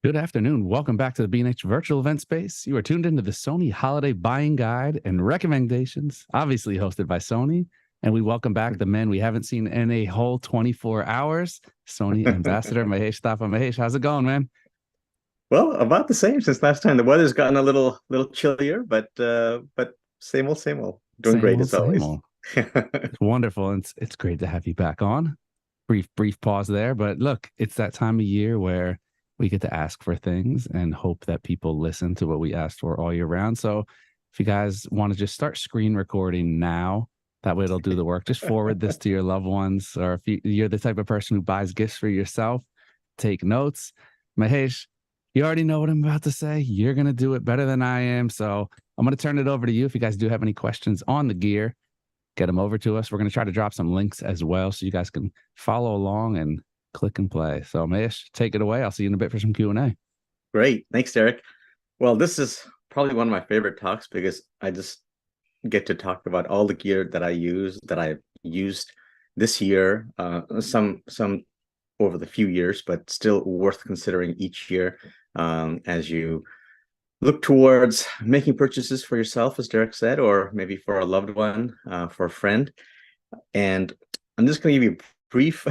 Good afternoon. Welcome back to the B&H virtual event space. You are tuned into the Sony Holiday Buying Guide and Recommendations, obviously hosted by Sony. And we welcome back the men we haven't seen in a whole 24 hours, Sony Ambassador Mahesh Thapa. Mahesh, how's it going, man? Well, about the same since last time. The weather's gotten a little chillier, but same old, same old. Doing Same great old, as same always. old. It's wonderful. And it's great to have you back on. Brief pause there. But look, it's that time of year where we get to ask for things and hope that people listen to what we asked for all year round. So if you guys want to just start screen recording now, that way it'll do the work. Just forward this to your loved ones. Or if you're the type of person who buys gifts for yourself, take notes. Mahesh, you already know what I'm about to say. You're going to do it better than I am. So I'm going to turn it over to you. If you guys do have any questions on the gear, get them over to us. We're going to try to drop some links as well so you guys can follow along and click and play. So Mahesh, take it away. I'll see you in a bit for some Q&A. Great. Thanks, Derek. Well, this is probably one of my favorite talks because I just get to talk about all the gear that I've used this year, some over the few years, but still worth considering each year as you look towards making purchases for yourself, as Derek said, or maybe for a loved one, for a friend. And I'm just going to give you a brief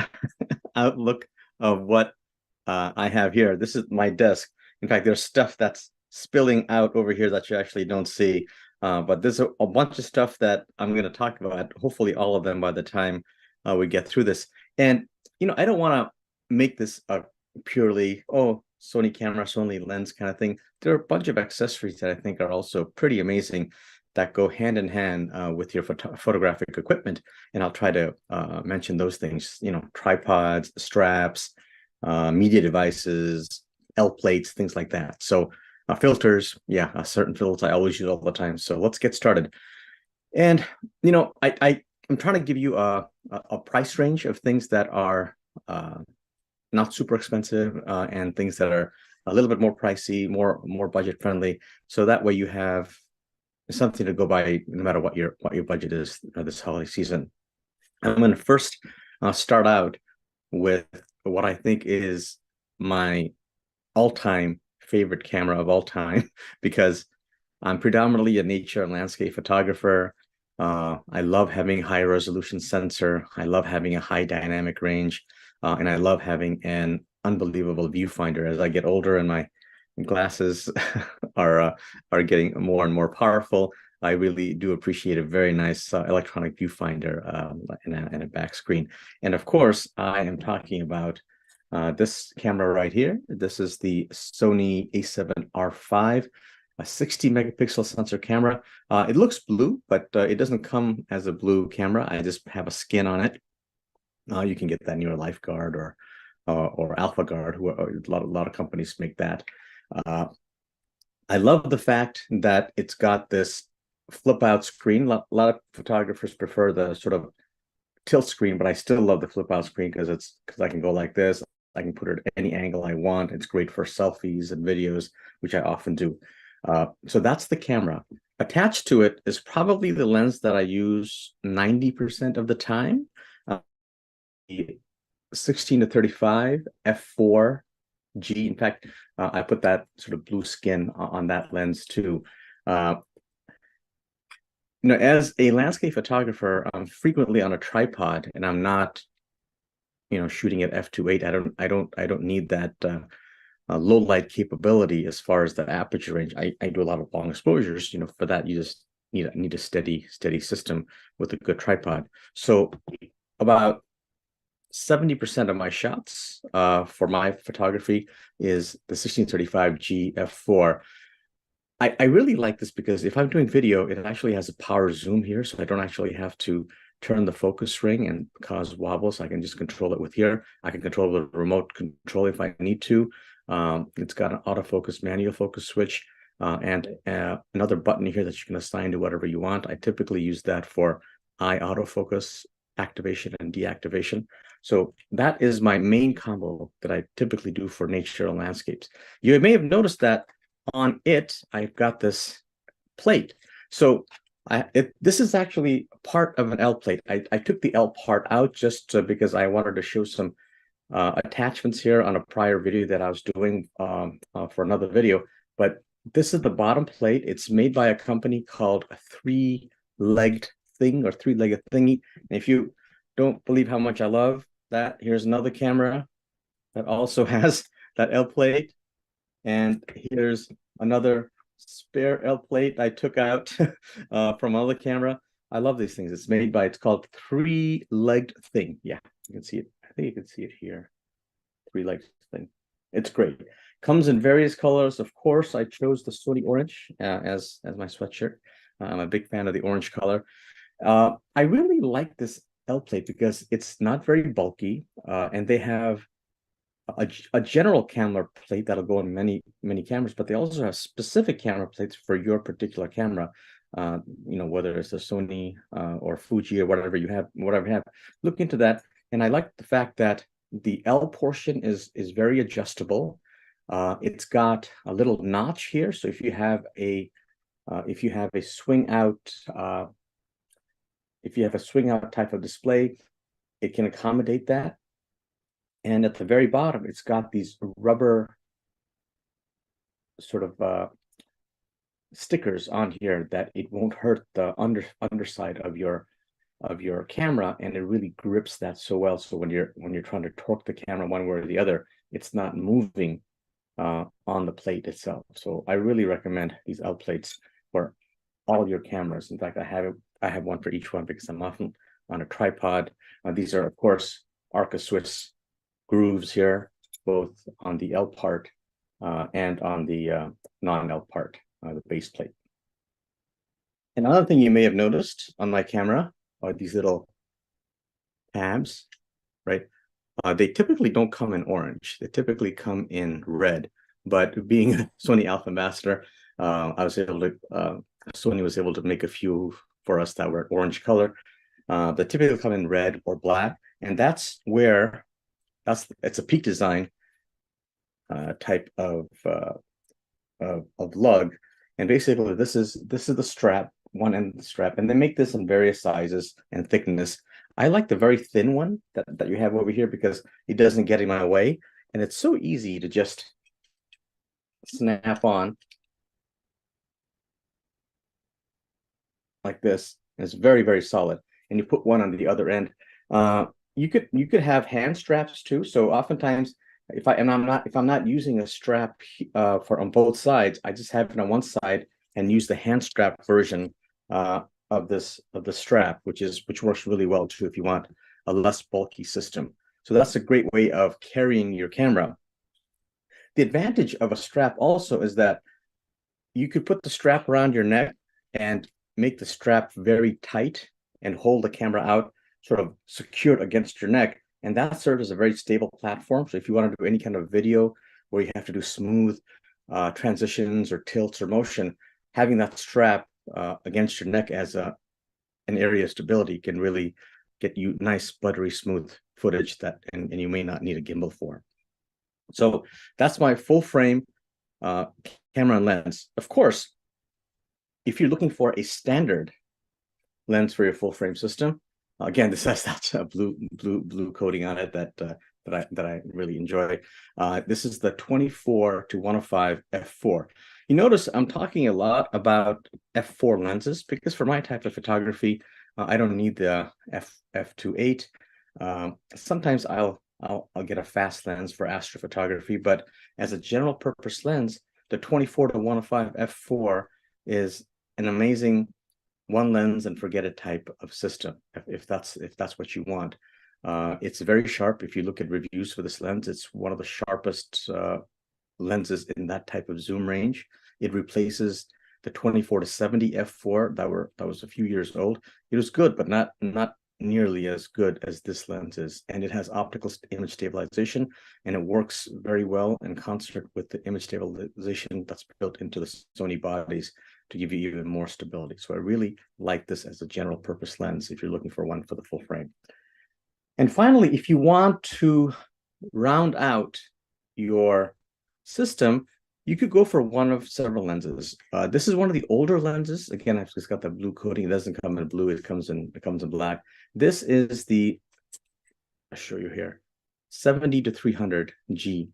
outlook of what I have here. This is my desk. In fact, there's stuff that's spilling out over here that you actually don't see. But there's a bunch of stuff that I'm going to talk about, hopefully all of them by the time we get through this. And, I don't want to make this a purely, Sony camera, Sony lens kind of thing. There are a bunch of accessories that I think are also pretty amazing that go hand in hand with your photographic equipment. And I'll try to mention those things, tripods, straps, media devices, L plates, things like that. So filters, certain filters I always use all the time. So let's get started. And, I'm trying to give you a price range of things that are not super expensive and things that are a little bit more pricey, more budget friendly. So that way you have something to go by no matter what your budget is this holiday season. I'm going to first start out with what I think is my all-time favorite camera of all time because I'm predominantly a nature and landscape photographer. I love having high resolution sensor. I love having a high dynamic range, and I love having an unbelievable viewfinder. As I get older and my glasses are getting more and more powerful, I really do appreciate a very nice electronic viewfinder and a back screen. And of course, I am talking about this camera right here. This is the Sony A7R5, a 60 megapixel sensor camera. It looks blue, but it doesn't come as a blue camera. I just have a skin on it. You can get that in your Lifeguard or Alpha Guard. A lot of companies make that. I love the fact that it's got this flip out screen. A lot of photographers prefer the sort of tilt screen, but I still love the flip out screen because I can go like this. I can put it at any angle I want. It's great for selfies and videos, which I often do. So that's the camera. Attached to it is probably the lens that I use 90% of the time. The 16 to 35 f4G. In fact, I put that sort of blue skin on that lens too. As a landscape photographer, I'm frequently on a tripod, and I'm not, shooting at f2.8. I don't need that low light capability as far as the aperture range. I do a lot of long exposures. For that you just need a steady system with a good tripod. So about 70% of my shots for my photography is the 1635G f4. I really like this because if I'm doing video, it actually has a power zoom here, so I don't actually have to turn the focus ring and cause wobbles. I can just control it with here. I can control the remote control if I need to. It's got an autofocus manual focus switch and another button here that you can assign to whatever you want. I typically use that for eye autofocus activation and deactivation. So that is my main combo that I typically do for nature and landscapes. You may have noticed that on it, I've got this plate. So this is actually part of an L plate. I took the L part out just because I wanted to show some attachments here on a prior video that I was doing for another video, but this is the bottom plate. It's made by a company called a Three-Legged Thing or Three-Legged Thingy. And if you don't believe how much I love that, here's another camera that also has that L plate. And here's another spare L plate I took out from another camera. I love these things. It's called Three-Legged Thing. Yeah, you can see it. I think you can see it here. Three-legged thing. It's great. Comes in various colors. Of course, I chose the Sony orange as my sweatshirt. I'm a big fan of the orange color. I really like this L plate because it's not very bulky, and they have a general camera plate that'll go in many cameras, but they also have specific camera plates for your particular camera. Whether it's a Sony or Fuji or whatever you have. Look into that, and I like the fact that the L portion is very adjustable. It's got a little notch here, so if you have a swing out type of display, it can accommodate that. And at the very bottom, it's got these rubber sort of stickers on here that it won't hurt the underside of your camera, and it really grips that so well. So when you're trying to torque the camera one way or the other, it's not moving on the plate itself. So I really recommend these L plates for all your cameras. In fact, I have one for each one because I'm often on a tripod. These are, of course, Arca Swiss grooves here, both on the L part and on the non-L part, the base plate. Another thing you may have noticed on my camera are these little tabs, right? They typically don't come in orange. They typically come in red. But being a Sony Alpha ambassador, Sony was able to make a few for us that were orange color. They typically come in red or black, and it's a Peak Design type of lug. And basically, this is the strap, one end of the strap, and they make this in various sizes and thickness. I like the very thin one that you have over here because it doesn't get in my way, and it's so easy to just snap on like this. And it's very, very solid. And you put one on the other end. You could have hand straps too. So oftentimes, if I'm not using a strap for on both sides, I just have it on one side and use the hand strap version of the strap, which works really well too if you want a less bulky system. So that's a great way of carrying your camera. The advantage of a strap also is that you could put the strap around your neck and make the strap very tight and hold the camera out sort of secured against your neck. And that serves as a very stable platform. So if you want to do any kind of video where you have to do smooth transitions or tilts or motion, having that strap against your neck as an area of stability can really get you nice, buttery, smooth footage and you may not need a gimbal for. So that's my full frame camera and lens. Of course, if you're looking for a standard lens for your full frame system, again, this has that blue coating on it that I really enjoy. This is the 24-105 f4. You notice I'm talking a lot about f4 lenses because for my type of photography, I don't need the f2.8. Sometimes I'll get a fast lens for astrophotography, but as a general purpose lens, the 24-105 f4 is an amazing one lens and forget it type of system if that's what you want. It's very sharp. If you look at reviews for this lens, it's one of the sharpest lenses in that type of zoom range. It replaces the 24-70 f4 that was a few years old. It was good, but not nearly as good as this lens is. And it has optical image stabilization, and it works very well in concert with the image stabilization that's built into the Sony bodies to give you even more stability. So I really like this as a general purpose lens if you're looking for one for the full frame. And finally, if you want to round out your system, you could go for one of several lenses. This is one of the older lenses. Again, I've just got the blue coating. It doesn't come in blue. It comes in black. This is I'll show you here. 70 to 300 G.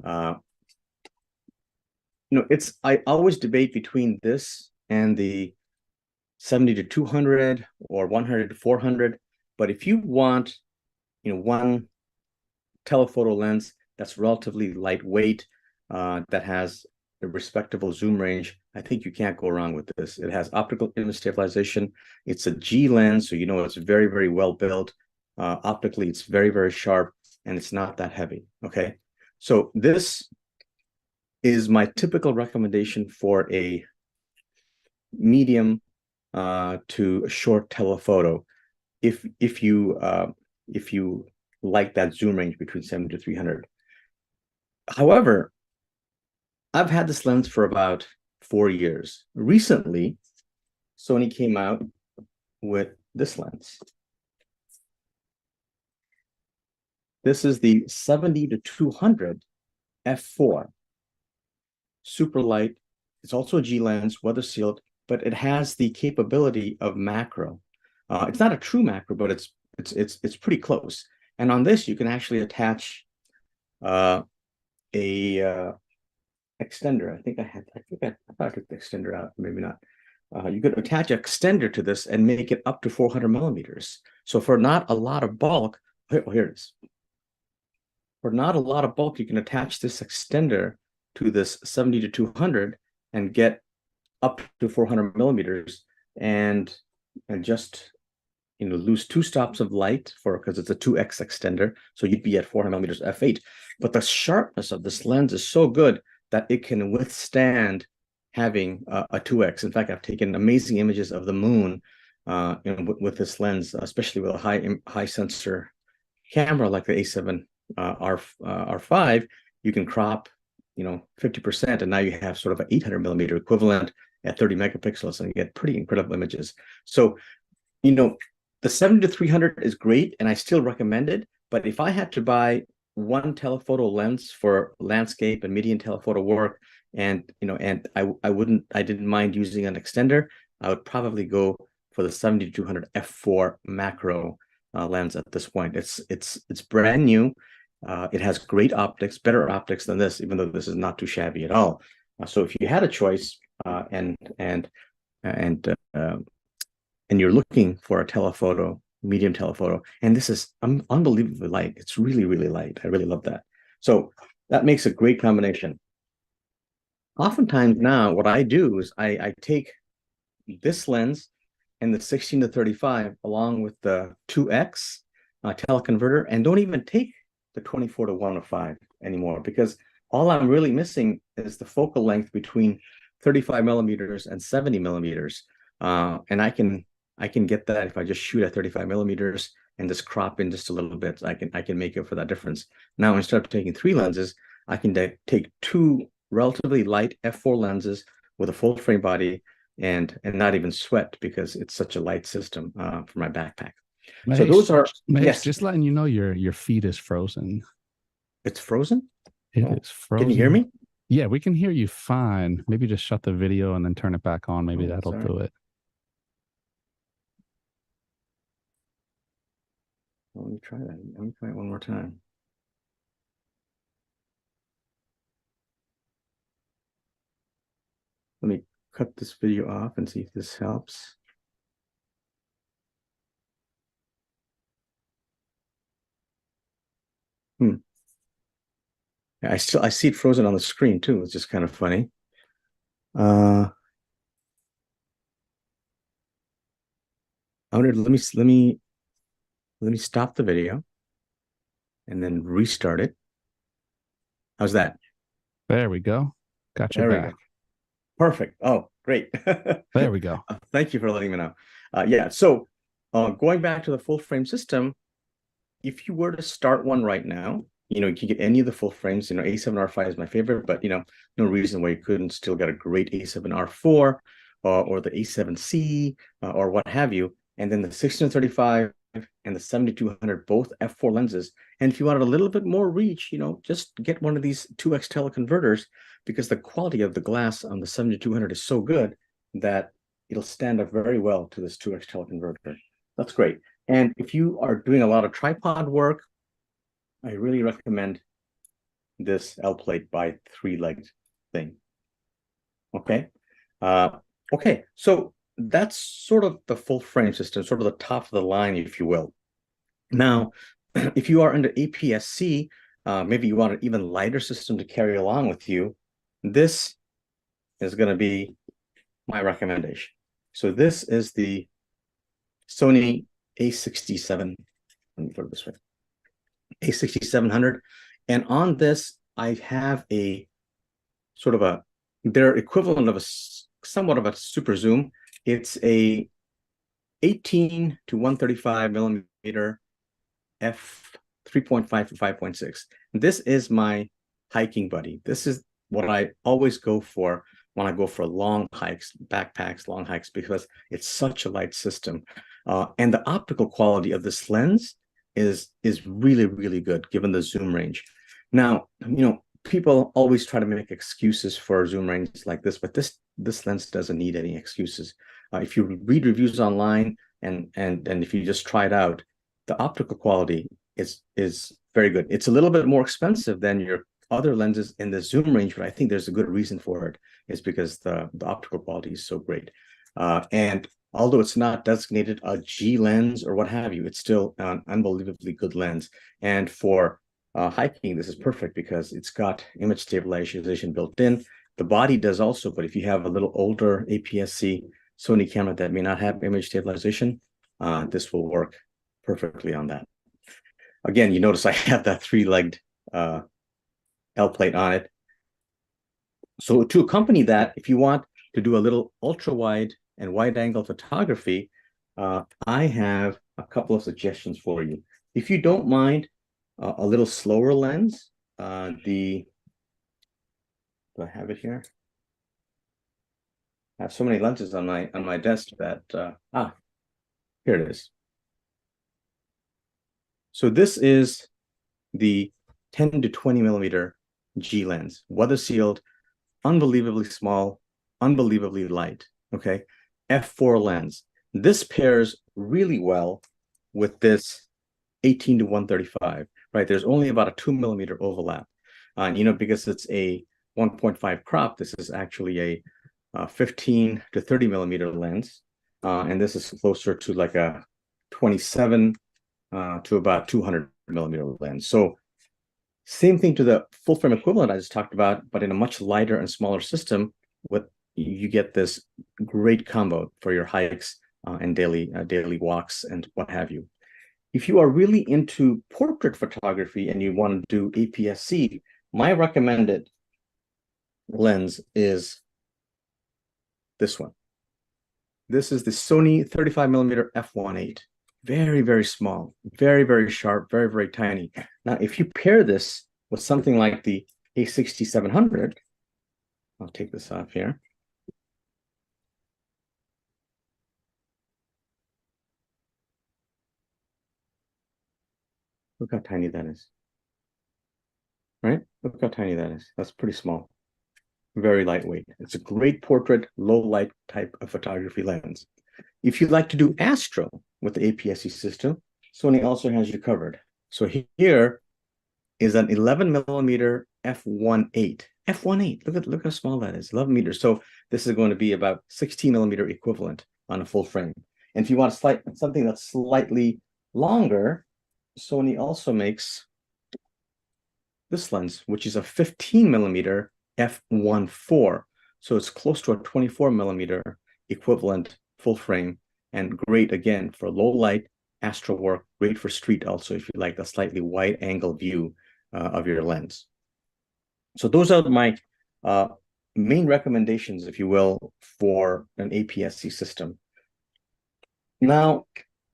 I always debate between this and the 70 to 200 or 100 to 400. But if you want, one telephoto lens that's relatively lightweight, that has a respectable zoom range, I think you can't go wrong with this. It has optical image stabilization. It's a G lens, so it's very, very well built. Optically, it's very, very sharp, and it's not that heavy. Okay, so this is my typical recommendation for a medium to short telephoto. If you like that zoom range between 70 to 300. However, I've had this lens for about 4 years. Recently, Sony came out with this lens. This is the 70 to 200 f4. Super light. It's also a G lens, weather sealed, but it has the capability of macro. It's not a true macro, but it's pretty close. And on this, you can actually attach a extender. I thought I took the extender out, maybe not. You could attach an extender to this and make it up to 400 millimeters. So for not a lot of bulk, here it is. For not a lot of bulk, you can attach this extender to this 70 to 200 and get up to 400 millimeters and just lose 2 stops of light because it's a 2x extender, so you'd be at 400 millimeters f8. But the sharpness of this lens is so good that it can withstand having a 2x. In fact, I've taken amazing images of the moon with this lens, especially with a high sensor camera like the A7 R5. You can crop 50%, and now you have sort of an 800 millimeter equivalent at 30 megapixels, and you get pretty incredible images. So the 70 to 300 is great, and I still recommend it. But if I had to buy one telephoto lens for landscape and medium telephoto work, and I didn't mind using an extender, I would probably go for the 70 to 200 f4 macro lens at this point. It's brand new. It has great optics, better optics than this, even though this is not too shabby at all. So if you had a choice, and you're looking for a telephoto, medium telephoto, and this is unbelievably light. It's really, really light. I really love that. So that makes a great combination. Oftentimes now, what I do is I take this lens and the 16 to 35 along with the 2x teleconverter, and don't even take the 24 to 105 anymore, because all I'm really missing is the focal length between 35 millimeters and 70 millimeters. And I can get that if I just shoot at 35 millimeters and just crop in just a little bit. I can make up for that difference. Now, instead of taking 3 lenses, I can take 2 relatively light f4 lenses with a full frame body and not even sweat, because it's such a light system for my backpack. Mahesh, so those are Mahesh, just letting you know your feed is frozen. It's frozen? It is frozen. Can you hear me? Yeah, we can hear you fine. Maybe just shut the video and then turn it back on. Maybe that'll do it. Let me try that. Let me try it one more time. Let me cut this video off and see if this helps. I see it frozen on the screen too. It's just kind of funny. Let me stop the video and then restart it. How's that? There we go. Got you back. Perfect. Oh, great. There we go. Thank you for letting me know. Yeah. So going back to the full frame system, if you were to start one right now, you can get any of the full frames. A7R5 is my favorite, but no reason why you couldn't still get a great A7R4 or the A7C or what have you. And then the 1635 and the 7200, both f4 lenses. And if you wanted a little bit more reach, just get one of these 2x teleconverters, because the quality of the glass on the 7200 is so good that it'll stand up very well to this 2x teleconverter. That's great. And if you are doing a lot of tripod work, I really recommend this L plate by 3-legged thing. Okay. Okay, so that's sort of the full frame system, sort of the top of the line, if you will. Now, if you are under APS-C, maybe you want an even lighter system to carry along with you, this is going to be my recommendation. So this is the Sony A67, let me put it this way, A6700. And on this, I have a sort of their equivalent of somewhat of a super zoom. It's a 18 to 135 millimeter f 3.5 to 5.6. This is my hiking buddy. This is what I always go for when I go for long hikes, backpacks, long hikes, because it's such a light system. And the optical quality of this lens is really, really good given the zoom range. Now, people always try to make excuses for zoom ranges like this, but this lens doesn't need any excuses. If you read reviews online and if you just try it out, the optical quality is very good. It's a little bit more expensive than your other lenses in the zoom range, but I think there's a good reason for it. It's because the optical quality is so great. And although it's not designated a G lens or what have you, it's still an unbelievably good lens. And for hiking, this is perfect because it's got image stabilization built in. The body does also, but if you have a little older APS-C Sony camera that may not have image stabilization, this will work perfectly on that. Again, you notice I have that 3-legged L plate on it. So to accompany that, if you want to do a little ultra wide and wide angle photography, I have a couple of suggestions for you. If you don't mind a little slower lens, do I have it here? I have so many lenses on my desk that here it is. So this is the 10 to 20 millimeter G lens, weather sealed, unbelievably small, unbelievably light. Okay, f4 lens. This pairs really well with this 18 to 135. Right, there's only about a 2 millimeter overlap, and because it's a 1.5 crop, this is actually a 15 to 30 millimeter lens, and this is closer to like a 27 to about 200 millimeter lens. So same thing to the full frame equivalent I just talked about, but in a much lighter and smaller system. You get this great combo for your hikes and daily walks and what have you. If you are really into portrait photography and you want to do APS-C, my recommended lens is this one. This is the Sony 35 millimeter f1.8. Very, very small, very, very sharp, very, very tiny. Now, if you pair this with something like the A6700, I'll take this off here. Look how tiny that is. Right? Look how tiny that is. That's pretty small. Very lightweight. It's a great portrait, low light type of photography lens. If you'd like to do astro with the APS-C system, Sony also has you covered. So here is an 11 millimeter f1.8. F1.8. Look how small that is. 11 meters. So this is going to be about 16 millimeter equivalent on a full frame. And if you want something that's slightly longer, Sony also makes this lens, which is a 15 millimeter f1.4. So it's close to a 24 millimeter equivalent full frame, and great again for low light astro work, great for street also if you like the slightly wide angle view of your lens. So those are my main recommendations, if you will, for an APS-C system. Now,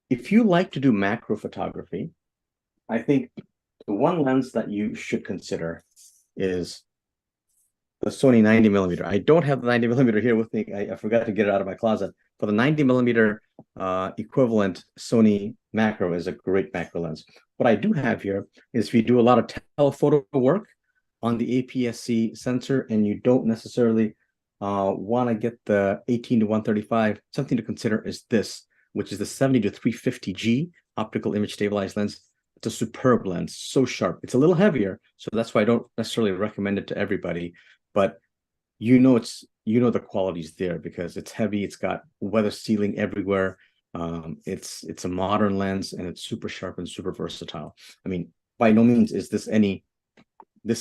if you like to do macro photography, I think the one lens that you should consider is the Sony 90 millimeter. I don't have the 90 millimeter here with me. I forgot to get it out of my closet. But the 90 millimeter equivalent Sony macro is a great macro lens. What I do have here is if you do a lot of telephoto work on the APS-C sensor and you don't necessarily want to get the 18 to 135, something to consider is this, which is the 70 to 350G optical image stabilized lens. it's a superb lens, so sharp. It's a little heavier, so that's why I don't necessarily recommend it to everybody. But the quality's there because it's heavy. It's got weather sealing everywhere. It's a modern lens and it's super sharp and super versatile. I mean, by no means is this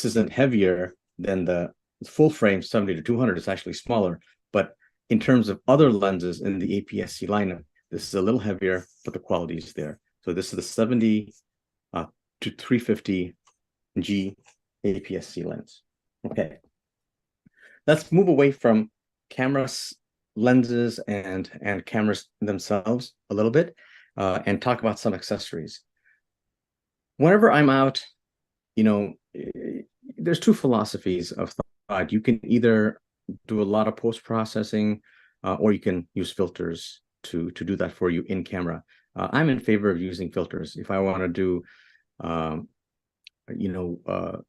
isn't heavier than the full frame 70 to 200. It's actually smaller, but in terms of other lenses in the APS-C lineup, this is a little heavier, but the quality is there. So this is the 70 to 350 G APS-C lens. Okay, let's move away from cameras, lenses, and cameras themselves a little bit, and talk about some accessories. Whenever I'm out, there's two philosophies of thought. You can either do a lot of post-processing, or you can use filters to do that for you in camera. I'm in favor of using filters. If I want to do,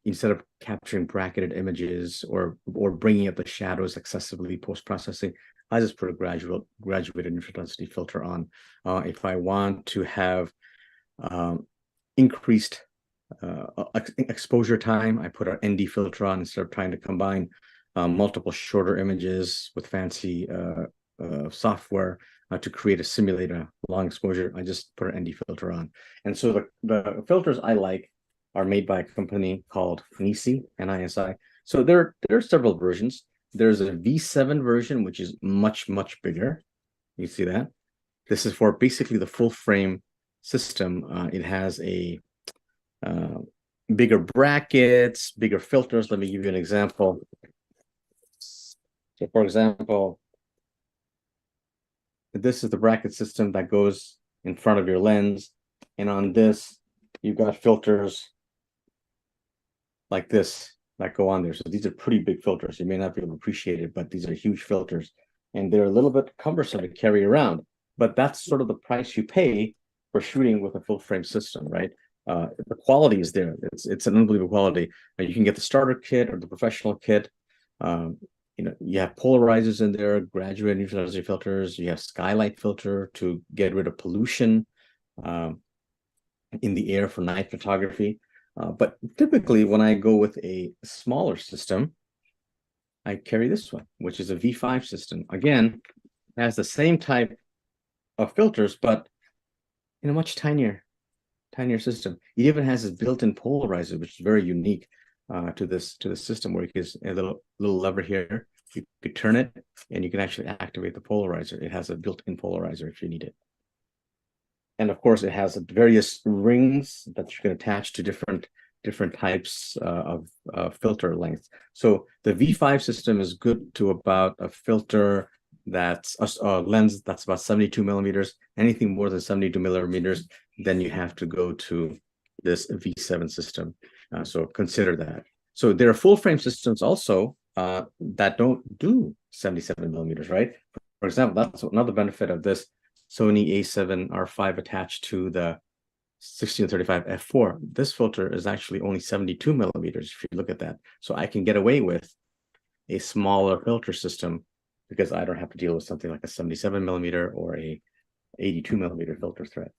instead of capturing bracketed images or bringing up the shadows excessively post-processing, I just put a graduated intensity filter on. If I want to have increased exposure time, I put an ND filter on instead of trying to combine multiple shorter images with fancy software to create a simulate a long exposure. I just put an ND filter on. And so the filters I like are made by a company called Nisi, N-I-S-I. So there are several versions. There's a V7 version, which is much, much bigger. You see that? This is for basically the full frame system. It has a bigger brackets, bigger filters. Let me give you an example. So for example, this is the bracket system that goes in front of your lens. And on this, you've got filters like this that go on there. So these are pretty big filters. You may not be able to appreciate it, but these are huge filters. And they're a little bit cumbersome to carry around. But that's sort of the price you pay for shooting with a full frame system, right? The quality is there. It's an unbelievable quality. You can get the starter kit or the professional kit. You have polarizers in there, graduated neutralization filters. You have skylight filter to get rid of pollution in the air for night photography. But typically, when I go with a smaller system, I carry this one, which is a V5 system. Again, it has the same type of filters, but in a much tinier system. It even has this built-in polarizer, which is very unique to this system, where it is a little lever here. You could turn it, and you can actually activate the polarizer. It has a built-in polarizer if you need it. And of course, it has various rings that you can attach to different types of filter lengths. So the V5 system is good to about a filter that's a lens that's about 72 millimeters. Anything more than 72 millimeters, then you have to go to this V7 system. So consider that. So there are full frame systems also that don't do 77 millimeters, right? For example, that's another benefit of this Sony A7R5 attached to the 1635 f4. This filter is actually only 72 millimeters if you look at that. So I can get away with a smaller filter system because I don't have to deal with something like a 77 millimeter or a 82 millimeter filter thread.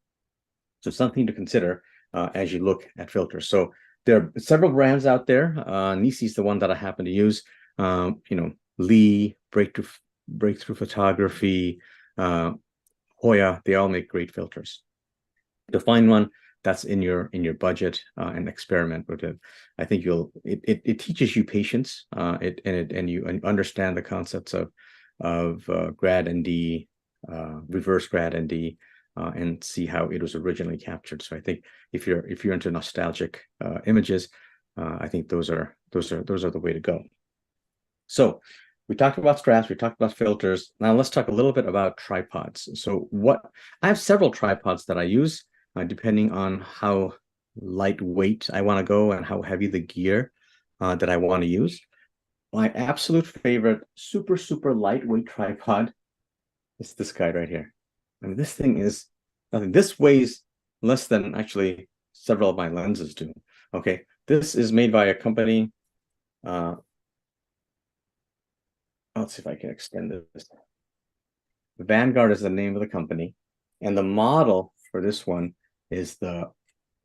So something to consider as you look at filters. So there are several brands out there. Nisi is the one that I happen to use. Lee, Breakthrough Photography, Hoya, they all make great filters. To find one that's in your budget and experiment with it. I think it teaches you patience. And you understand the concepts of grad ND, reverse grad ND, and see how it was originally captured. So I think if you're into nostalgic images, I think those are the way to go. So we talked about straps, we talked about filters. Now let's talk a little bit about tripods. So I have several tripods that I use, depending on how lightweight I want to go and how heavy the gear that I want to use. My absolute favorite, super, super lightweight tripod is this guy right here. I mean, this thing is nothing. This weighs less than actually several of my lenses do. Okay, this is made by a company. Let's see if I can extend this. Vanguard is the name of the company, and the model for this one is the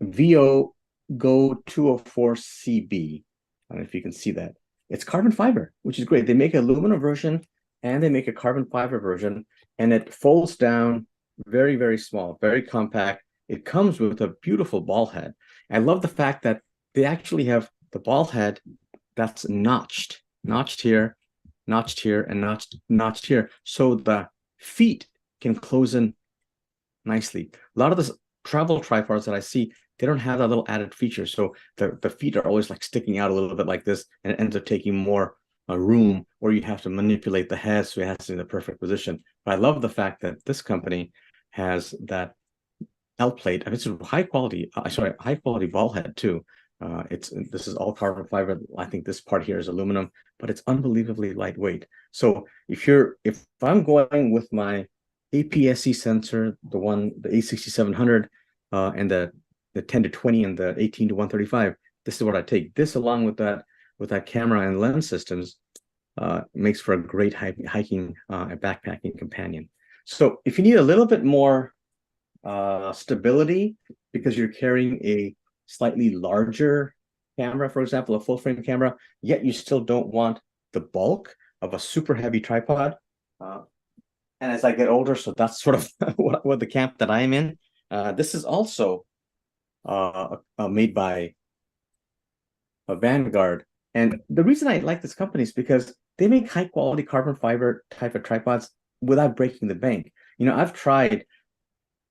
VO Go 204 CB. I don't know if you can see that. It's carbon fiber, which is great. They make an aluminum version and they make a carbon fiber version, and it folds down very, very small, very compact. It comes with a beautiful ball head. I love the fact that they actually have the ball head that's notched here, and notched here, so the feet can close in nicely. A lot of the travel tripods that I see, they don't have that little added feature. So the feet are always like sticking out a little bit like this, and it ends up taking more room, or you have to manipulate the head so it has to be in the perfect position. But I love the fact that this company has that L plate. I mean, it's a high quality, high quality ball head too. This is all carbon fiber. I think this part here is aluminum, but it's unbelievably lightweight. So if I'm going with my APS-C sensor, the A6700, and the 10 to 20 and the 18 to 135, this is what I take. This along with that camera and lens systems makes for a great hiking and backpacking companion. So if you need a little bit more stability because you're carrying a slightly larger camera, for example, a full frame camera, yet you still don't want the bulk of a super heavy tripod. And as I get older, so that's sort of what the camp that I'm in. This is also made by a Vanguard. And the reason I like this company is because they make high quality carbon fiber type of tripods without breaking the bank. You know, I've tried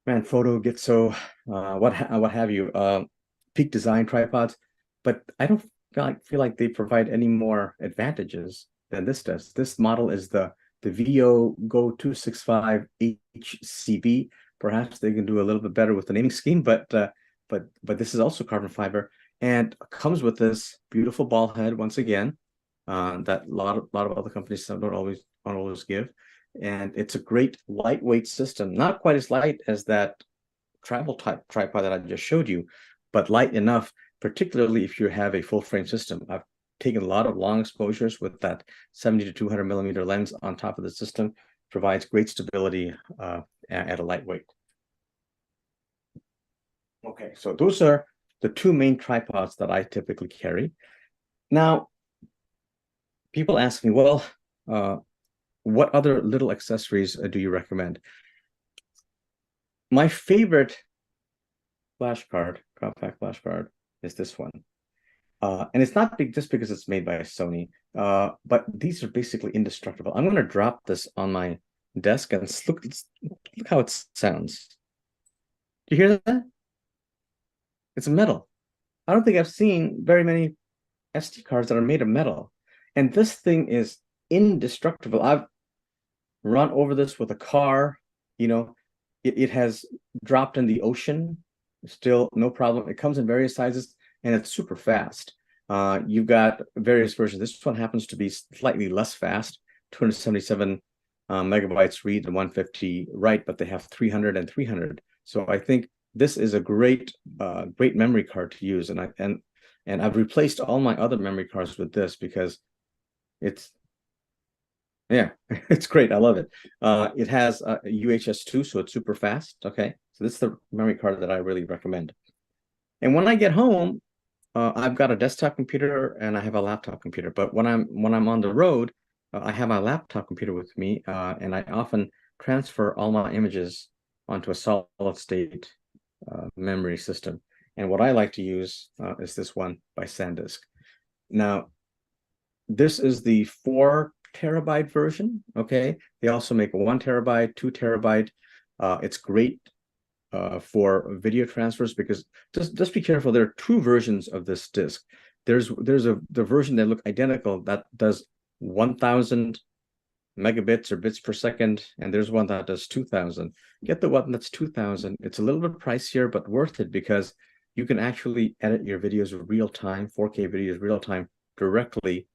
Manfrotto, Gitzo, what have you, Peak Design tripods, but I don't feel like they provide any more advantages than this does. This model is the VO Go 265 HCB. Perhaps they can do a little bit better with the naming scheme, but this is also carbon fiber and comes with this beautiful ball head once again, that a lot of other companies don't always give. And it's a great lightweight system, not quite as light as that travel type tripod that I just showed you, but light enough, particularly if you have a full frame system. I've taken a lot of long exposures with that 70 to 200 millimeter lens on top of the system. Provides great stability at a lightweight. Okay, so those are the two main tripods that I typically carry. Now, people ask me, well, what other little accessories do you recommend? My favorite compact flash card is this one. And it's not just because it's made by Sony, but these are basically indestructible. I'm going to drop this on my desk and look how it sounds. Do you hear that? It's metal. I don't think I've seen very many SD cards that are made of metal. And this thing is indestructible. I've run over this with a car, you know, it has dropped in the ocean, still no problem. It comes in various sizes and it's super fast. You've got various versions. This one happens to be slightly less fast, 277 megabytes read and 150 write, but they have 300 and 300. So I think this is a great memory card to use, and I've replaced all my other memory cards with this because it's it's great. I love it. It has UHS-2, so it's super fast. Okay, so this is the memory card that I really recommend. And when I get home, I've got a desktop computer and I have a laptop computer. But when I'm on the road, I have my laptop computer with me, and I often transfer all my images onto a solid state memory system. And what I like to use is this one by SanDisk. Now, this is the 4 terabyte version. Okay, they also make a 1 terabyte, 2 terabyte. It's great for video transfers, because just be careful. There are 2 versions of this disk. There's the version that look identical that does 1000 megabits or bits per second, and there's one that does 2000. Get the one that's 2000. It's a little bit pricier, but worth it, because you can actually edit your videos real time, 4K videos real time, directly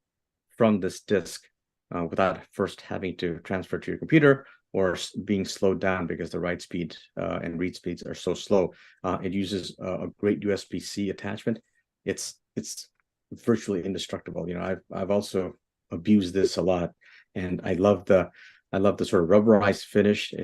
from this disk without first having to transfer to your computer or being slowed down because the write speed and read speeds are so slow. It uses a great USB-C attachment. It's virtually indestructible. You know, I've also abused this a lot, and I love the sort of rubberized finish.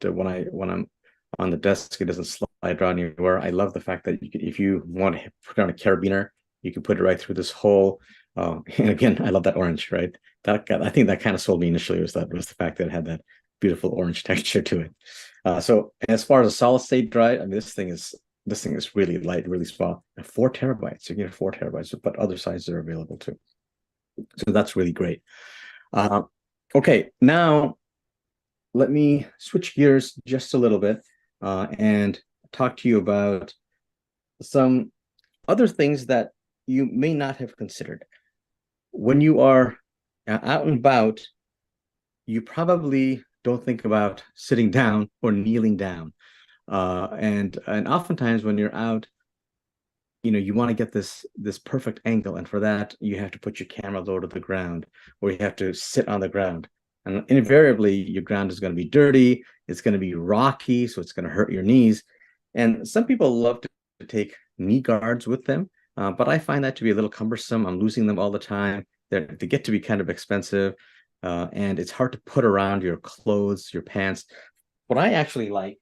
When I'm on the desk. It doesn't slide around anywhere. I love the fact that you can, if you want to put on a carabiner, you can put it right through this hole. And again, I love that orange, right? I think that kind of sold me initially was the fact that it had that beautiful orange texture to it. So as far as a solid state drive, I mean, this thing is really light, really small. 4 terabytes. You get 4 terabytes, but other sizes are available too. So that's really great. Okay, now let me switch gears just a little bit and talk to you about some other things that you may not have considered. When you are out and about, you probably don't think about sitting down or kneeling down. And oftentimes when you're out, you want to get this perfect angle, and for that you have to put your camera low to the ground, or you have to sit on the ground, and invariably your ground is going to be dirty, it's going to be rocky, so it's going to hurt your knees. And some people love to take knee guards with them, but I find that to be a little cumbersome. I'm losing them all the time. They get to be kind of expensive, and it's hard to put around your clothes, your pants. What I actually like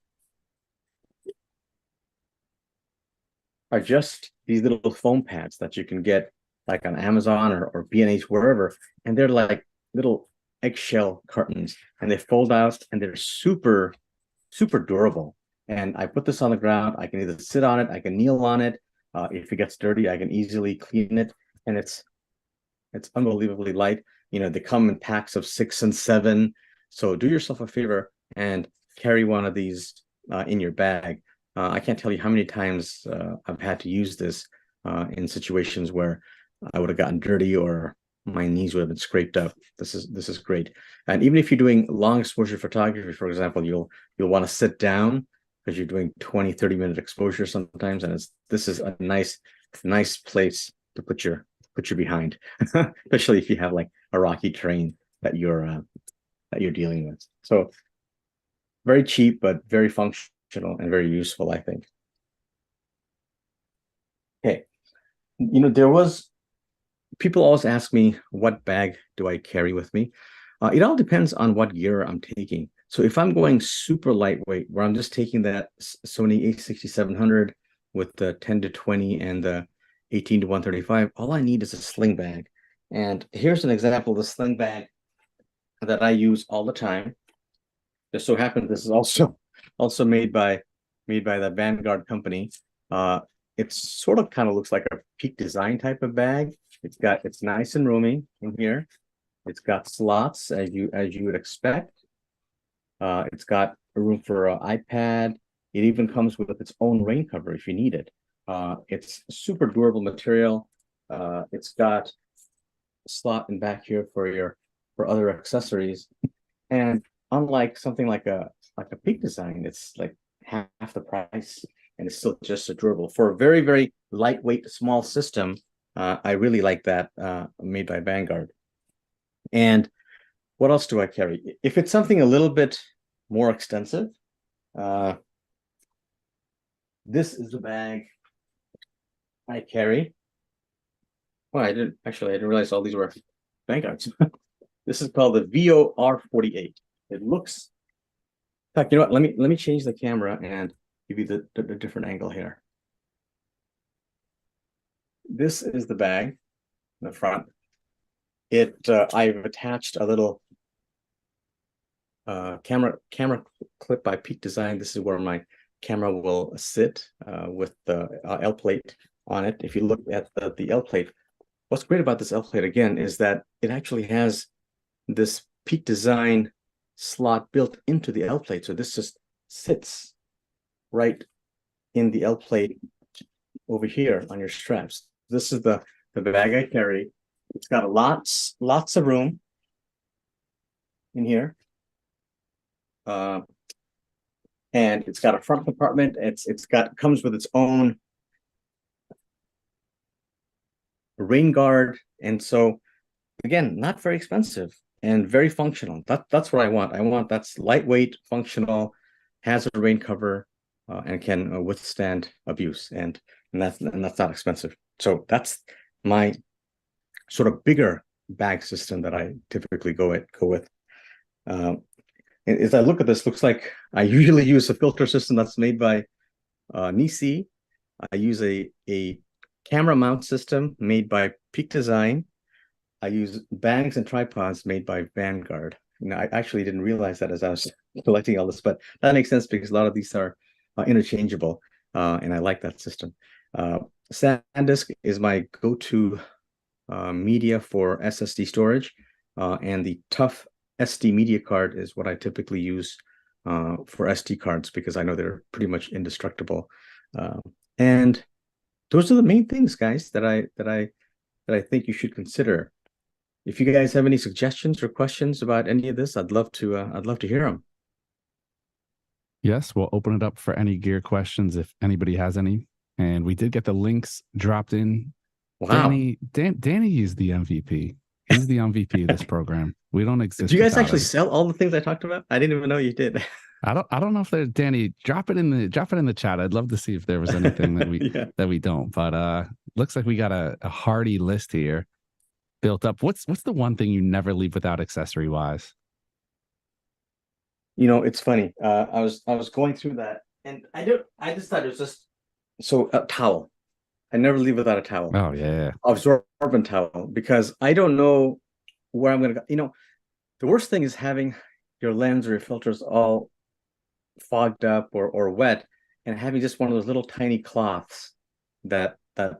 are just these little foam pads that you can get like on Amazon or B&H, wherever. And they're like little eggshell cartons, and they fold out, and they're super, super durable. And I put this on the ground. I can either sit on it, I can kneel on it. If it gets dirty, I can easily clean it. And it's unbelievably light. They come in packs of 6 and 7. So do yourself a favor and carry one of these in your bag. I can't tell you how many times I've had to use this in situations where I would have gotten dirty or my knees would have been scraped up. This is great. And even if you're doing long exposure photography, for example, you'll want to sit down because you're doing 20-30 minute exposure sometimes, and this is a nice place to put your behind, especially if you have like a rocky terrain that you're dealing with. So very cheap, but very functional and very useful, I think. Okay, people always ask me, what bag do I carry with me? It all depends on what gear I'm taking. So if I'm going super lightweight, where I'm just taking that Sony a6700 with the 10-20 and the 18-135, all I need is a sling bag. And here's an example of the sling bag that I use all the time. Just so happens this is also made by the Vanguard company. It's sort of kind of looks like a Peak Design type of bag. It's nice and roomy in here. It's got slots as you would expect. It's got a room for an iPad. It even comes with its own rain cover if you need it. It's super durable material. It's got a slot in back here for other accessories. And unlike something like a Peak Design, it's like half the price, and it's still just as durable. For a very, very lightweight, small system, I really like that, made by Vanguard. And what else do I carry? If it's something a little bit more extensive, this is the bag I carry. Well, I didn't realize all these were Vanguards. This is called the VOR48. It looks, in fact, you know what? Let me change the camera and give you the different angle here. This is the bag in the front. I've attached a little camera clip by Peak Design. This is where my camera will sit with the L plate on it. If you look at the L plate, what's great about this L plate again is that it actually has this Peak Design slot built into the L plate. So this just sits right in the L plate over here on your straps. This is the bag I carry. It's got lots of room in here. And it's got a front compartment. Comes with its own rain guard. And so again, not very expensive and very functional. That's what I want. I want that's lightweight, functional, has a rain cover, and can withstand abuse. And that's not expensive. So that's my sort of bigger bag system that I typically go with. as I look at this, looks like I usually use a filter system that's made by Nisi. I use a camera mount system made by Peak Design. I use bangs and tripods made by Vanguard. I actually didn't realize that as I was collecting all this, but that makes sense because a lot of these are interchangeable, and I like that system. SanDisk is my go-to media for SSD storage, and the tough SD media card is what I typically use for SD cards because I know they're pretty much indestructible. And those are the main things, guys, that I think you should consider. If you guys have any suggestions or questions about any of this, I'd love to hear them. Yes, we'll open it up for any gear questions if anybody has any. And we did get the links dropped in. Wow. Danny is the MVP. He's the MVP of this program. We don't exist. Do you guys without actually him. sell all the things I talked about? I didn't even know you did. I don't know if there's Danny. Drop it in the chat. I'd love to see if there was anything that we Yeah. that we don't. But looks like we got a hearty list here built up. What's the one thing you never leave without accessory wise? It's funny. I was going through that, and I just thought it was just so a towel. I never leave without a towel, Oh yeah. absorbent towel, because I don't know where I'm gonna go. The worst thing is having your lens or your filters all fogged up or wet, and having just one of those little tiny cloths that to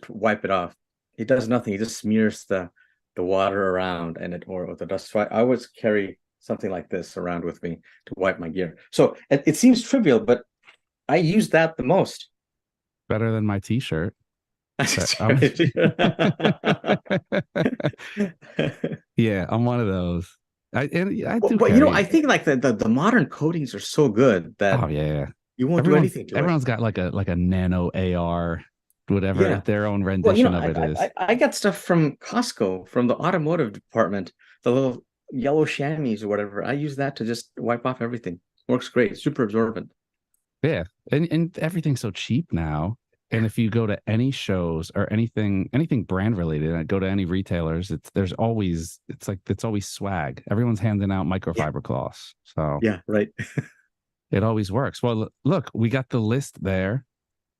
wipe it off. It does nothing. It just smears the water around and or the dust. So I always carry something like this around with me to wipe my gear. So it seems trivial, but I use that the most. Better than my t-shirt. Yeah, I'm one of those. I do But carry. I think like the modern coatings are so good that Oh yeah. you won't do anything to it. Everyone's got like a nano AR, whatever Yeah. their own Well, rendition of it is. I got stuff from Costco, from the automotive department, the little yellow chamois or whatever. I use that to just wipe off everything. Works great, super absorbent. Yeah, and everything's so cheap now. And if you go to any shows or anything brand related, I go to any retailers, it's always swag. Everyone's handing out microfiber cloths. So Yeah, right. it always works. Well, look, we got the list there.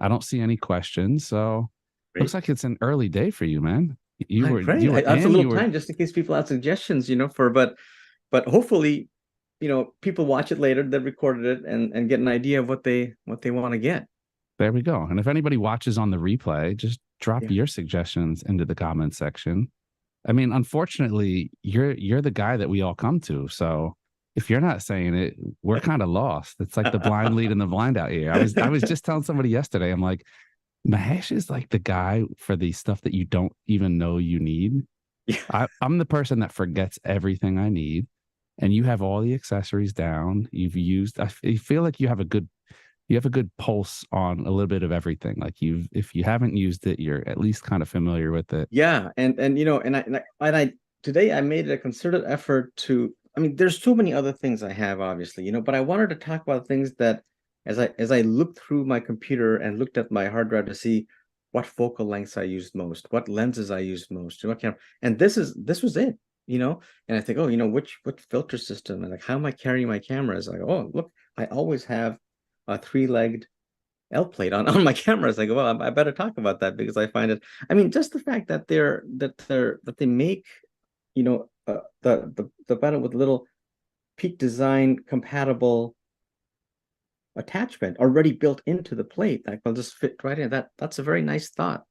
I don't see any questions. So Great. looks like it's an early day for you, man. I have a little time just in case people have suggestions, but hopefully, people watch it later, they recorded it and get an idea of what they want to get. There we go. And if anybody watches on the replay, just drop your suggestions into the comments section. I mean, unfortunately, you're the guy that we all come to. So if you're not saying it, we're kind of lost. It's like the blind leading the blind out here. I was just telling somebody yesterday, I'm like, Mahesh is like the guy for the stuff that you don't even know you need. Yeah. I'm the person that forgets everything I need, and you have all the accessories down. I feel like you have a good pulse on a little bit of everything. Like if you haven't used it, you're at least kind of familiar with it. Yeah, and I today I made a concerted effort to. I mean, there's so many other things I have, obviously, but I wanted to talk about things that, as I looked through my computer and looked at my hard drive to see what focal lengths I used most, what lenses I used most, what camera, and this was it, And I think, oh, which filter system, and like how am I carrying my cameras? Like, oh, look, I always have a three-legged L plate on my cameras. I go, well, I better talk about that because I find it. I mean, just the fact that they make, the button with little Peak Design compatible attachment already built into the plate that will just fit right in. That's a very nice thought.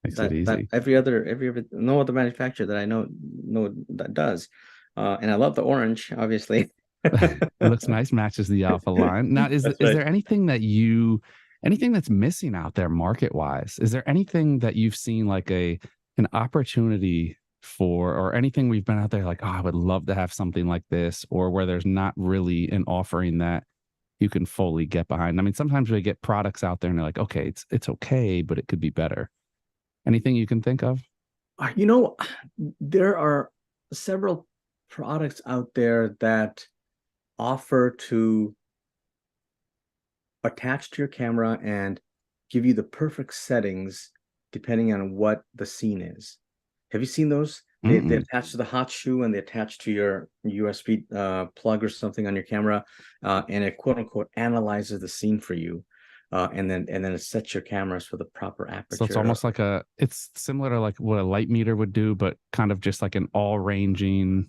Makes that it easy. Every no other manufacturer that I know that does. And I love the orange, obviously. It looks nice, matches the Alpha line. Now, is there anything that's missing out there market wise? Is there anything that you've seen like an opportunity for, or anything we've been out there like, oh, I would love to have something like this, or where there's not really an offering that you can fully get behind? I mean, sometimes we get products out there and they're like, okay, it's okay, but it could be better. Anything you can think of? There are several products out there that offer to attach to your camera and give you the perfect settings depending on what the scene is. Have you seen those? They Mm-mm. attach to the hot shoe and they attach to your USB plug or something on your camera, and it quote unquote analyzes the scene for you, and then it sets your cameras for the proper So it's aperture. almost like it's similar to like what a light meter would do, but kind of just like an all ranging,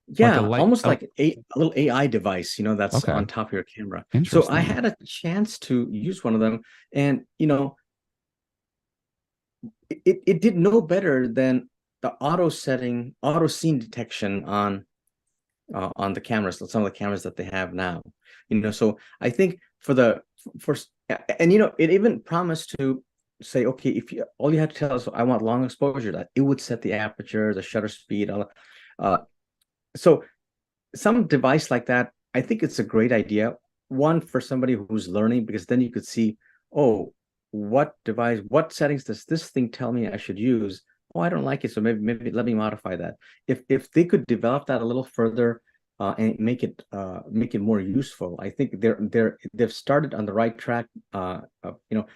like a Yeah, light. almost Oh, like a little AI device, that's okay. on top of your camera. So I Interesting. had a chance to use one of them, and it did no better than the auto scene detection on the cameras, some of the cameras that they have now. So I think for and it even promised to say, okay, if you all you had to tell us, I want long exposure, that it would set the aperture, the shutter speed, all. So some device like that, I think it's a great idea. One, for somebody who's learning, because then you could see, oh, what settings does this thing tell me I should use? Oh, I don't like it, so maybe let me modify that. If they could develop that a little further, and make it more useful, I think they've started on the right track.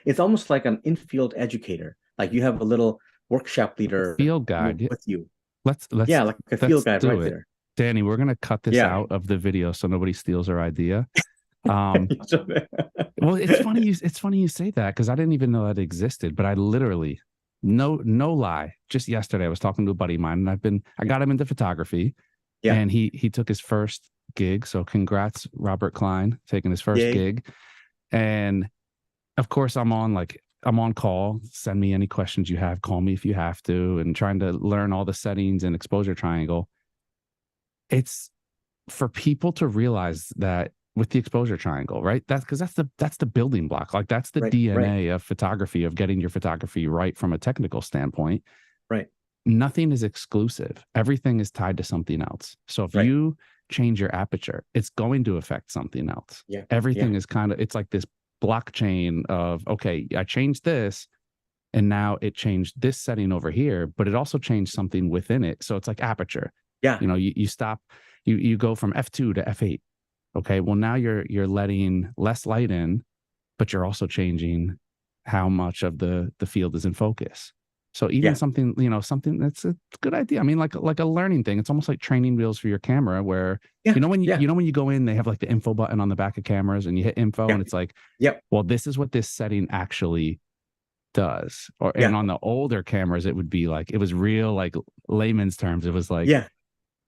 It's almost like an infield educator. Like you have a little workshop The leader field guide. with you. Let's Yeah, like a field let's guide do right it. there. Danny, we're gonna cut this Yeah. out of the video so nobody steals our idea. Well, it's funny you say that because I didn't even know that existed, but I literally, no lie, just yesterday I was talking to a buddy of mine and I got him into photography Yeah. and he took his first gig. So congrats, Robert Klein, taking his first Yay. gig. And of course I'm on call. Send me any questions you have, call me if you have to, and trying to learn all the settings and exposure triangle. It's for people to realize that with the exposure triangle, right? That's because that's the building block. Like that's the Right. Right. DNA of photography, of getting your photography right from a technical standpoint. Right. Nothing is exclusive. Everything is tied to something else. So if Right. you change your aperture, it's going to affect something else. Yeah. Everything Yeah. is it's like this blockchain of, okay, I changed this and now it changed this setting over here, but it also changed something within it. So it's like aperture. Yeah. You stop, you go from F2 to F8. Okay, well now you're letting less light in, but you're also changing how much of the field is in focus. So even Yeah. something, something that's a good idea. I mean, like a learning thing. It's almost like training wheels for your camera, where Yeah. when Yeah. you go in, they have like the info button on the back of cameras, and you hit info, Yeah. and it's like, Yep. well, this is what this setting actually does. And Yeah. on the older cameras, it would be like it was real, like layman's terms. It was like, Yeah.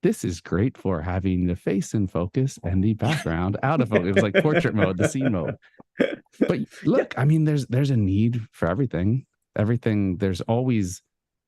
this is great for having the face in focus and the background out of focus. It was like portrait mode, the scene mode. But Yeah. look, I mean, there's a need for everything. Everything, there's always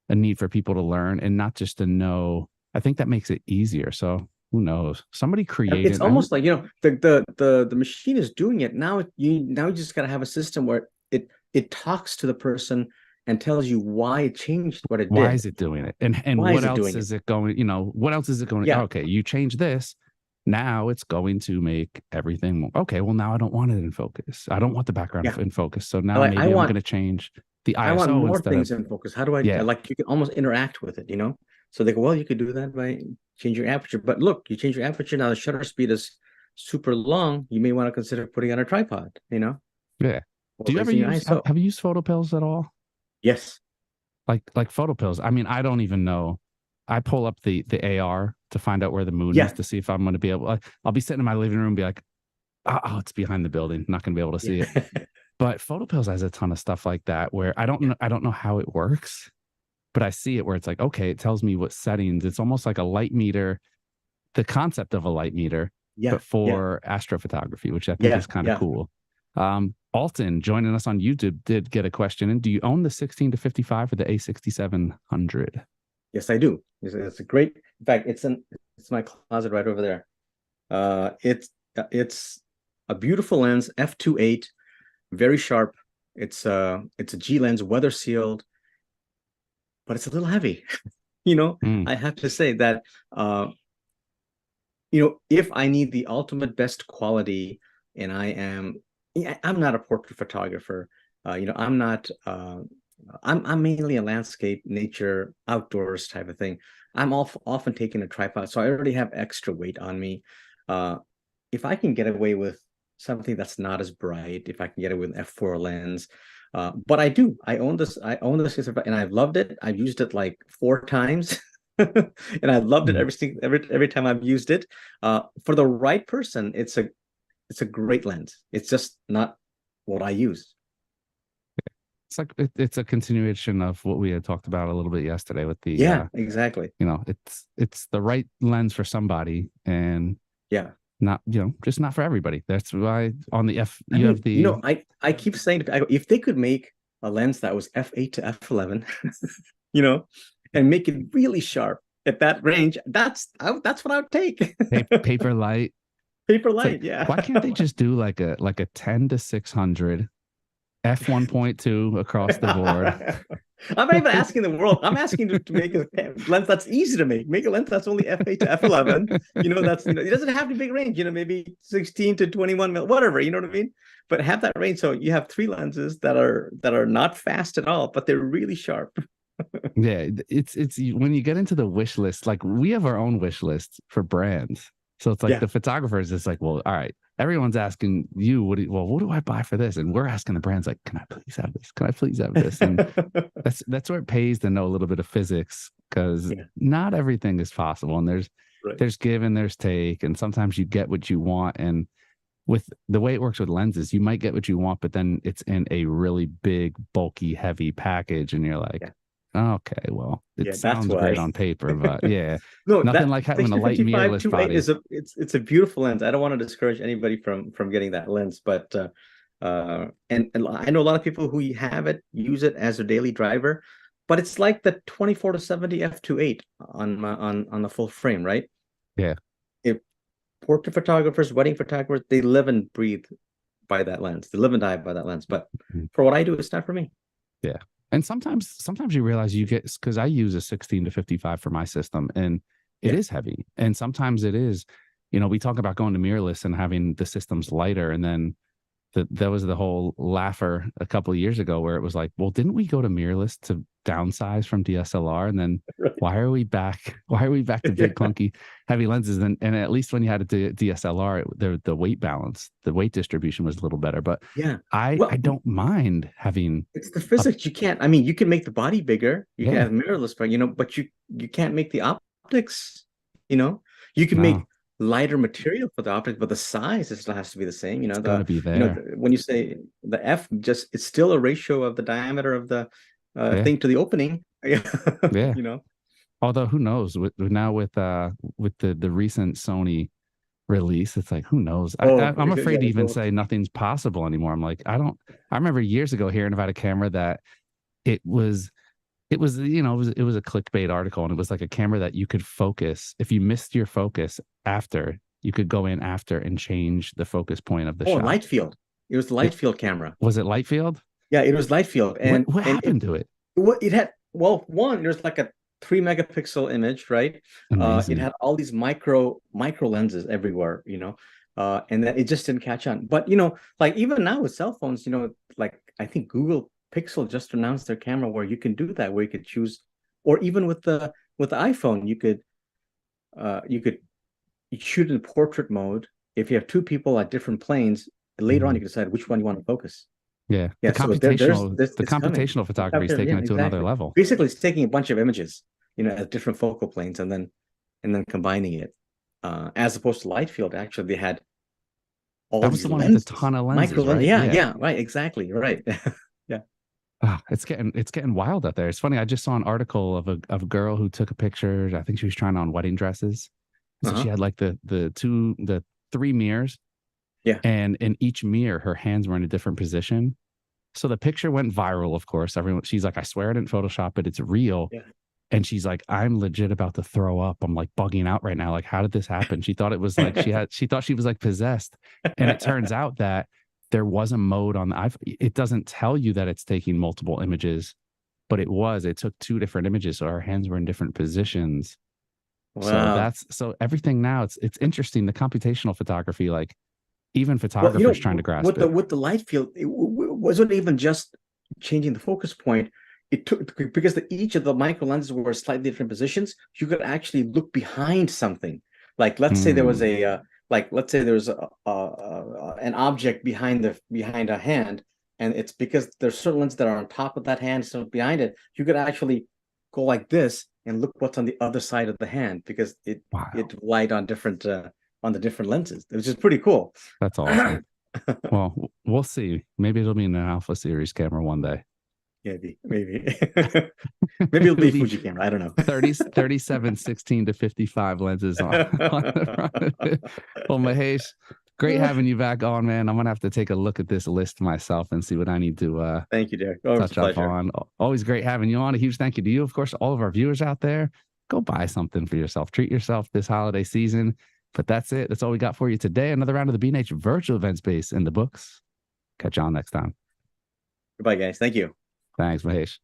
a need for people to learn and not just to know. I think that makes it easier. So who knows? Somebody It's created. almost like, the machine is doing it. Now you just gotta have a system where it talks to the person and tells you why it changed what it Why did. is it doing it? And Why what is it else doing it? is it going? What else is it going? Yeah. Okay, you change this. Now it's going to make everything okay. Well, now I don't want it in focus. I don't want the background Yeah. in focus. So I now like I maybe I'm going want to change the I want ISO more instead of things in focus. How do I yeah. like, you can almost interact with it? So they go, well, you could do that by change your aperture. But look, you change your aperture, now the shutter speed is super long. You may want to consider putting on a tripod, Yeah. or Do you ever raising your use ISO. have you used photo pills at all? Yes. Like photo pills. I mean, I don't even know. I pull up the AR to find out where the moon is Yeah. to see if I'm going to be able. I'll be sitting in my living room and be like, oh, it's behind the building. Not going to be able to see Yeah. it. But photo pills has a ton of stuff like that where I don't know how it works, but I see it where it's like, okay, it tells me what settings. It's almost like a light meter, the concept of a light meter, Yeah. but for astrophotography, which I think Yeah. is kind of Yeah. cool. Alton joining us on YouTube did get a question in. Do you own the 16 to 55 or the A6700? Yes, I do. It's a great. In fact, it's my closet right over there. It's a beautiful lens, f2.8, very sharp. It's a G lens, weather sealed, but it's a little heavy. Mm, I have to say that if I need the ultimate best quality, and I'm not a portrait photographer. I'm not. I'm mainly a landscape, nature, outdoors type of thing. I'm often taking a tripod, so I already have extra weight on me. If I can get away with something that's not as bright, if I can get it with an f4 lens, but I do. I own this, and I've loved it. I've used it like 4 times. and I loved it Mm. every time I've used it. For the right person, it's a great lens. It's just not what I use. It's like it's a continuation of what we had talked about a little bit yesterday with the Yeah, exactly. it's the right lens for somebody and Yeah. not, just not for everybody. That's why on the F I you have mean, the I keep saying if they could make a lens that was f8 to f11, you know, and make it really sharp at that range, that's what I would take. paper light. Paper It's like, light, yeah. why can't they just do like a 10 to 600 f1.2 across the board? I'm not even asking the world. I'm asking to make a lens that's easy to make. Make a lens that's only f8 to f11. That's it doesn't have to be big range. Maybe 16 to 21 mil, whatever. You know what I mean? But have that range, so you have three lenses that are not fast at all, but they're really sharp. Yeah, it's when you get into the wish list, like we have our own wish list for brands. So it's like Yeah. the photographers, it's like, well, all right, everyone's asking you, what do I buy for this? And we're asking the brands, like, can I please have this? Can I please have this? And that's where it pays to know a little bit of physics, because Yeah. not everything is possible. And Right. there's give and there's take. And sometimes you get what you want. And with the way it works with lenses, you might get what you want, but then it's in a really big, bulky, heavy package. And you're like, Yeah. okay, well, it Yeah, that's sounds great why. on paper, but yeah, No, nothing that like having a light 6055 mirrorless 2.8 body. is it's a beautiful lens. I don't want to discourage anybody from getting that lens, but and I know a lot of people who have it use it as a daily driver, but it's like the 24 to 70 f2.8 on the full frame, right? Yeah, If portrait photographers, wedding photographers, they live and breathe by that lens. They live and die by that lens. But Mhm. for what I do, it's not for me. Yeah. And sometimes you realize you get, because I use a 16 to 55 for my system, and it Yeah. is heavy. And sometimes it is, we talk about going to mirrorless and having the systems lighter, and then that was the whole laugher a couple of years ago where it was like, well, didn't we go to mirrorless to downsize from DSLR? And then Right. why are we back? Why are we back to big clunky heavy lenses? And at least when you had a DSLR, the weight balance, the weight distribution was a little better. But Yeah. I Well, don't mind having it's the physics. You can't. I mean, you can make the body bigger. You can yeah, have mirrorless, but but you can't make the optics. You know, you can make no, lighter material for the optics, but the size it still has to be the same. it's got to be there. When you say the F, just it's still a ratio of the diameter of the Yeah, thing to the opening. yeah. You know. Although who knows now with the recent Sony release, it's like, who knows? Oh, I'm yeah. afraid to even say nothing's possible anymore. I'm like, I remember years ago hearing about a camera that it was it was a clickbait article, and it was like a camera that you could focus. If you missed your focus after, you could go in after and change the focus point of the Oh, shot. light field. It was the light field camera. Was it light field? Yeah, it was light field, What and happened to it? it had, well, one, there's like a 3 megapixel image, right? It Amazing. had all these micro lenses everywhere, and then it just didn't catch on. But like even now with cell phones, like I think Google Pixel just announced their camera where you can do that, where you could choose, or even with the iPhone, you could shoot in portrait mode. If you have two people at different planes, later on you can decide which one you want to focus. Yeah, Yeah, the so computational it's coming. photography is taking Yeah, it to another exactly. level. Basically, it's taking a bunch of images, at different focal planes, and then combining it. As opposed to light field, actually, they had all That was these the one with a lenses, ton of micro lenses, lens. right? Yeah, Yeah. yeah, right, exactly, right. Yeah. It's getting wild out there. It's funny. I just saw an article of a girl who took a picture. I think she was trying on wedding dresses. And so she Uh-huh. had like the three mirrors, Yeah. and in each mirror, her hands were in a different position. So the picture went viral, of course. She's like, I swear I didn't Photoshop it. It's real. Yeah. And she's like, I'm legit about to throw up. I'm like bugging out right now. Like, how did this happen? She thought it was like she thought she was like possessed. And it turns out that there was a mode on the iPhone. It doesn't tell you that it's taking multiple images, but it took two different images. So our hands were in different positions. Wow. So everything now, it's interesting. The computational photography, like even Well, photographers trying to grasp with the it. with the light field, it wasn't even just changing the focus point. It took, because each of the micro lenses were slightly different positions. You could actually look behind something. Like let's say there was Hmm. an object behind a hand, and it's because there's certain lenses that are on top of that hand, so behind it, you could actually go like this and look what's on the other side of the hand, because Wow, it light on different on the different lenses, which is pretty cool. that's awesome. Well, we'll see. Maybe it'll be in an Alpha series camera one day. Maybe maybe it'll be Fuji camera. I don't know. 37 16 to 55 lenses on the front of it. Well, Mahesh, great having you back on, man. I'm gonna have to take a look at this list myself and see what I need to Thank you, Derek. Oh, touch up on. Always great having you on. A huge thank you to you, of course, all of our viewers out there. Go buy something for yourself. Treat yourself this holiday season. But that's it. That's all we got for you today. Another round of the B&H virtual event space in the books. Catch you on next time. Goodbye, guys. Thank you. Thanks, Mahesh.